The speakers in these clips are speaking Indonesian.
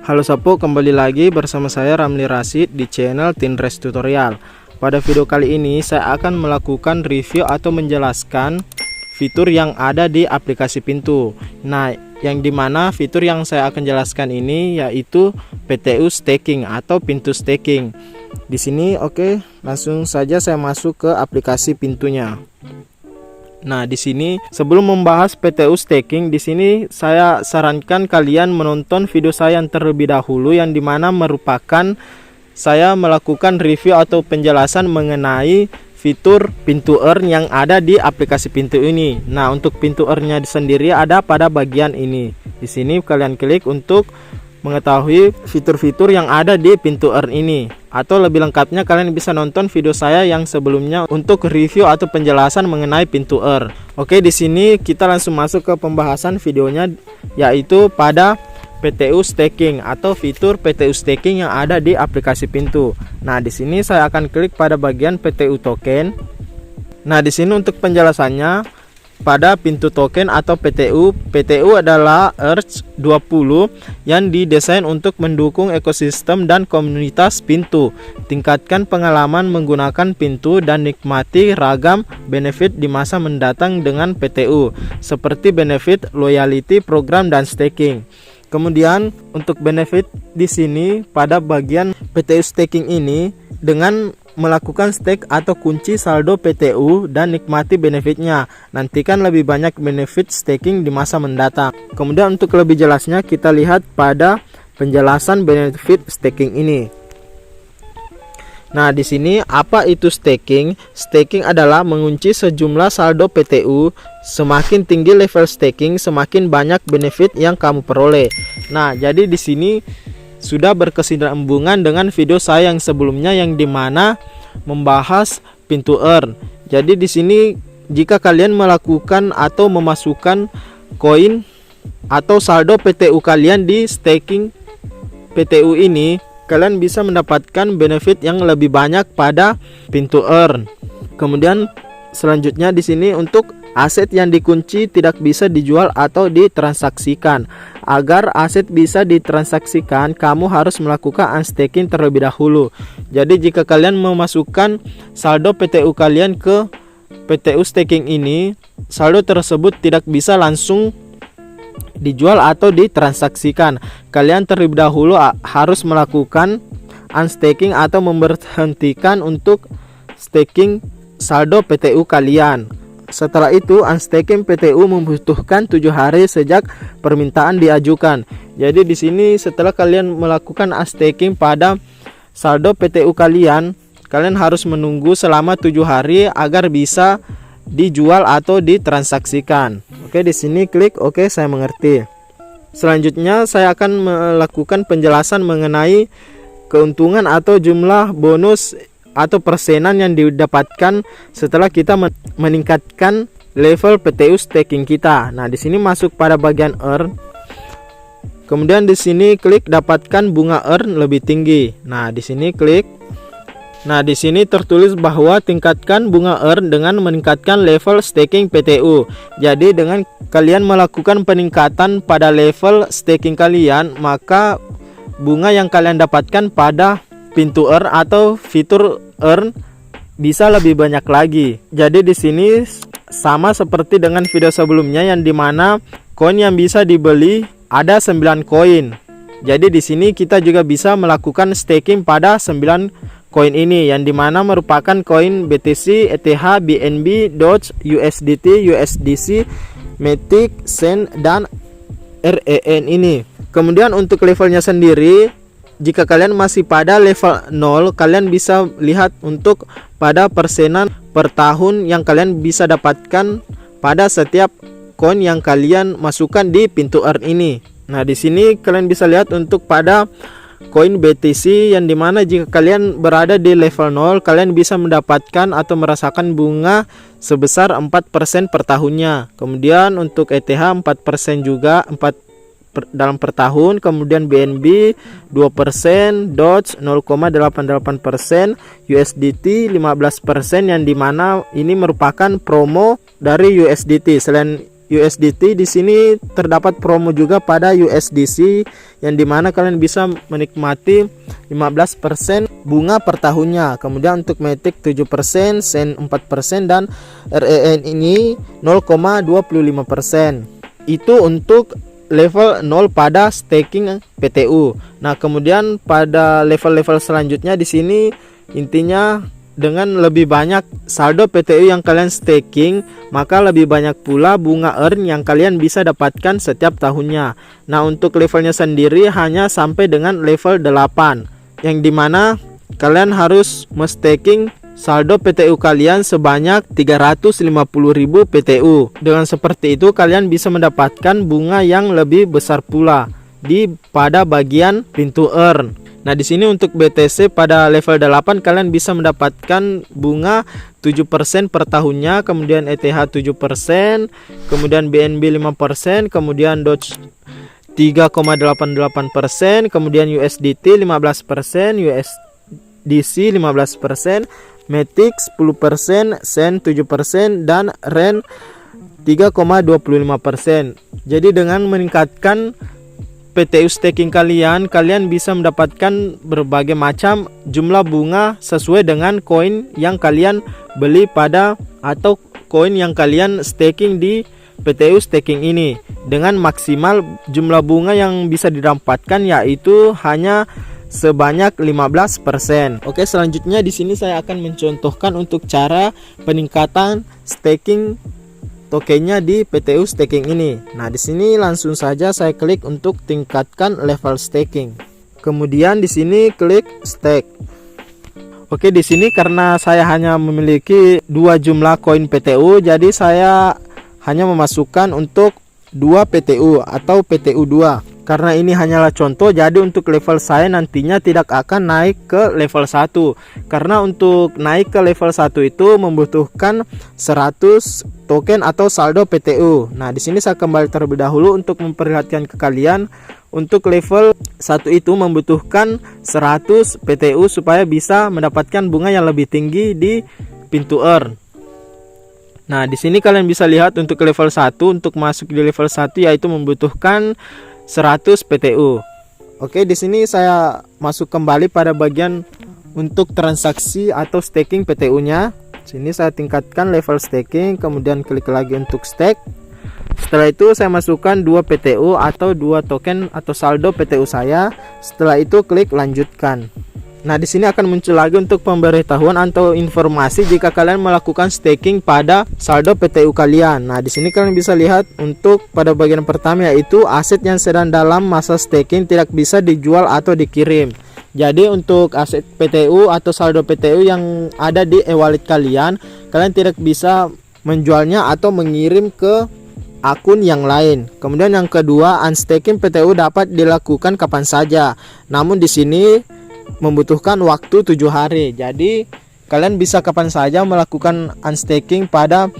Halo Sapo, kembali lagi bersama saya Ramli Rasid di channel Tinres Tutorial. Pada video kali ini saya akan melakukan review atau menjelaskan fitur yang ada di aplikasi Pintu. Nah, yang dimana fitur yang saya akan jelaskan ini yaitu PTU Staking atau Pintu Staking. Di sini langsung saja saya masuk ke aplikasi Pintunya. Nah, di sini sebelum membahas PTU Staking, di sini saya sarankan kalian menonton video saya yang terlebih dahulu, yang dimana merupakan saya melakukan review atau penjelasan mengenai fitur Pintu Earn yang ada di aplikasi Pintu ini. Nah, untuk Pintu Earn-nya sendiri ada pada bagian ini. Di sini kalian klik untuk mengetahui fitur-fitur yang ada di Pintu Earn ini. Atau lebih lengkapnya kalian bisa nonton video saya yang sebelumnya untuk review atau penjelasan mengenai Pintu Earn. Oke, di sini kita langsung masuk ke pembahasan videonya, yaitu pada PTU Staking atau fitur PTU Staking yang ada di aplikasi Pintu. Nah, di sini saya akan klik pada bagian PTU Token. Nah, di sini untuk penjelasannya pada Pintu Token atau PTU. PTU adalah ERC20 yang didesain untuk mendukung ekosistem dan komunitas Pintu. Tingkatkan pengalaman menggunakan Pintu dan nikmati ragam benefit di masa mendatang dengan PTU, seperti benefit loyalty program dan staking. Kemudian untuk benefit di sini pada bagian PTU Staking ini, dengan melakukan stake atau kunci saldo PTU dan nikmati benefitnya. Nantikan lebih banyak benefit staking di masa mendatang. Kemudian untuk lebih jelasnya kita lihat pada penjelasan benefit staking ini. Nah, di sini apa itu staking? Staking adalah mengunci sejumlah saldo PTU. Semakin tinggi level staking, semakin banyak benefit yang kamu peroleh. Nah, jadi di sini sudah berkesinambungan dengan video saya yang sebelumnya yang dimana membahas Pintu Earn. Jadi di sini jika kalian melakukan atau memasukkan koin atau saldo PTU kalian di staking PTU ini, kalian bisa mendapatkan benefit yang lebih banyak pada Pintu Earn. Kemudian selanjutnya di sini untuk aset yang dikunci tidak bisa dijual atau ditransaksikan. Agar aset bisa ditransaksikan, kamu harus melakukan unstaking terlebih dahulu. Jadi jika kalian memasukkan saldo PTU kalian ke PTU Staking ini, saldo tersebut tidak bisa langsung dijual atau ditransaksikan. Kalian terlebih dahulu harus melakukan unstaking atau memberhentikan untuk staking saldo PTU kalian. Setelah itu unstaking PTU membutuhkan 7 hari sejak permintaan diajukan. Jadi di sini setelah kalian melakukan unstaking pada saldo PTU kalian harus menunggu selama 7 hari agar bisa dijual atau ditransaksikan. Oke, di sini klik oke, saya mengerti. Selanjutnya saya akan melakukan penjelasan mengenai keuntungan atau jumlah bonus atau persenan yang didapatkan setelah kita meningkatkan level PTU staking kita. Nah, di sini masuk pada bagian earn. Kemudian di sini klik dapatkan bunga earn lebih tinggi. Nah, di sini klik. Nah, di sini tertulis bahwa tingkatkan bunga earn dengan meningkatkan level staking PTU. Jadi dengan kalian melakukan peningkatan pada level staking kalian, maka bunga yang kalian dapatkan pada Pintu Earn atau fitur Earn bisa lebih banyak lagi. Jadi di sini sama seperti dengan video sebelumnya yang dimana koin yang bisa dibeli ada 9 koin. Jadi di sini kita juga bisa melakukan staking pada 9 koin ini yang dimana merupakan koin BTC, ETH, BNB, Doge, USDT, USDC, Matic, Sen, dan REN ini. Kemudian untuk levelnya sendiri, jika kalian masih pada level 0, kalian bisa lihat untuk pada persenan per tahun yang kalian bisa dapatkan pada setiap koin yang kalian masukkan di Pintu Earn ini. Nah, di sini kalian bisa lihat untuk pada koin BTC yang dimana jika kalian berada di level 0, kalian bisa mendapatkan atau merasakan bunga sebesar 4% per tahunnya. Kemudian untuk ETH 4% juga, 4 dalam per tahun. Kemudian BNB 2%, Doge 0,88%, USDT 15% yang dimana ini merupakan promo dari USDT. Selain USDT, di sini terdapat promo juga pada USDC yang dimana kalian bisa menikmati 15% bunga per tahunnya. Kemudian untuk Matic 7%, Sen 4%, dan REN ini 0,25%. Itu untuk level 0 pada staking PTU. Nah, kemudian pada level-level selanjutnya di sini intinya dengan lebih banyak saldo PTU yang kalian staking, maka lebih banyak pula bunga earn yang kalian bisa dapatkan setiap tahunnya. Nah, untuk levelnya sendiri hanya sampai dengan level 8, yang dimana kalian harus staking saldo PTU kalian sebanyak 350.000 PTU. Dengan seperti itu kalian bisa mendapatkan bunga yang lebih besar pula pada bagian pintu earn. Nah, di sini untuk BTC pada level 8 kalian bisa mendapatkan bunga 7% per tahunnya, kemudian ETH 7%, kemudian BNB 5%, kemudian Doge 3,88%, kemudian USDT 15%, USDC 15%, Matic 10%, Sen 7%, dan REN 3,25%. Jadi dengan meningkatkan PTU staking kalian bisa mendapatkan berbagai macam jumlah bunga sesuai dengan koin yang kalian beli atau koin yang kalian staking di PTU staking ini, dengan maksimal jumlah bunga yang bisa didapatkan yaitu hanya sebanyak 15%. Oke, selanjutnya di sini saya akan mencontohkan untuk cara peningkatan staking tokennya di PTU staking ini. Nah, di sini langsung saja saya klik untuk tingkatkan level staking. Kemudian di sini klik stake. Oke, di sini karena saya hanya memiliki 2 jumlah koin PTU, jadi saya hanya memasukkan untuk 2 PTU atau PTU 2. Karena ini hanyalah contoh, jadi untuk level saya nantinya tidak akan naik ke level 1. Karena untuk naik ke level 1 itu membutuhkan 100 token atau saldo PTU. Nah, di sini saya kembali terlebih dahulu untuk memperlihatkan ke kalian. Untuk level 1 itu membutuhkan 100 PTU supaya bisa mendapatkan bunga yang lebih tinggi di pintu earn. Nah, di sini kalian bisa lihat untuk level 1, untuk masuk di level 1 yaitu membutuhkan 100 PTU. Oke, di sini saya masuk kembali pada bagian untuk transaksi atau staking PTU-nya. Sini saya tingkatkan level staking, kemudian klik lagi untuk stake. Setelah itu saya masukkan 2 PTU atau 2 token atau saldo PTU saya. Setelah itu klik lanjutkan. Nah, di sini akan muncul lagi untuk pemberitahuan atau informasi jika kalian melakukan staking pada saldo PTU kalian. Nah, di sini kalian bisa lihat untuk pada bagian pertama yaitu aset yang sedang dalam masa staking tidak bisa dijual atau dikirim. Jadi untuk aset PTU atau saldo PTU yang ada di e-wallet kalian tidak bisa menjualnya atau mengirim ke akun yang lain. Kemudian yang kedua, unstaking PTU dapat dilakukan kapan saja. Namun di sini membutuhkan waktu 7 hari. Jadi kalian bisa kapan saja melakukan unstaking pada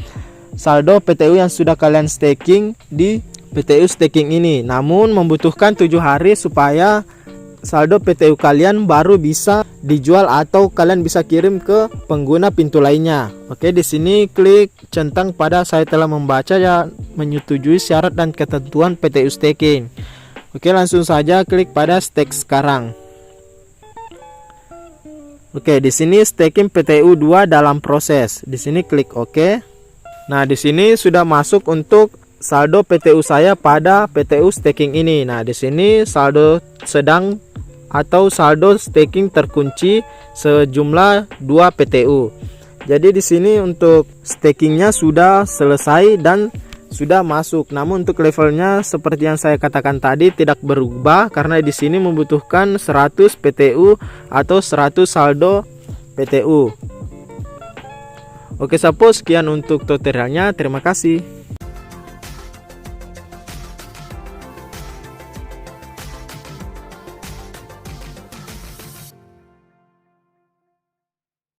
saldo PTU yang sudah kalian staking di PTU staking ini. Namun membutuhkan 7 hari supaya saldo PTU kalian baru bisa dijual atau kalian bisa kirim ke pengguna pintu lainnya. Oke, di sini klik centang pada saya telah membaca ya menyetujui syarat dan ketentuan PTU staking. Oke, langsung saja klik pada stake sekarang. Oke, di sini staking PTU 2 dalam proses. Di sini klik OK. Nah, di sini sudah masuk untuk saldo PTU saya pada PTU staking ini. Nah, di sini saldo sedang atau saldo staking terkunci sejumlah 2 PTU. Jadi di sini untuk stakingnya sudah selesai dan sudah masuk. Namun untuk levelnya seperti yang saya katakan tadi tidak berubah karena di sini membutuhkan 100 PTU atau 100 saldo PTU. Oke, sekian untuk tutorialnya. Terima kasih.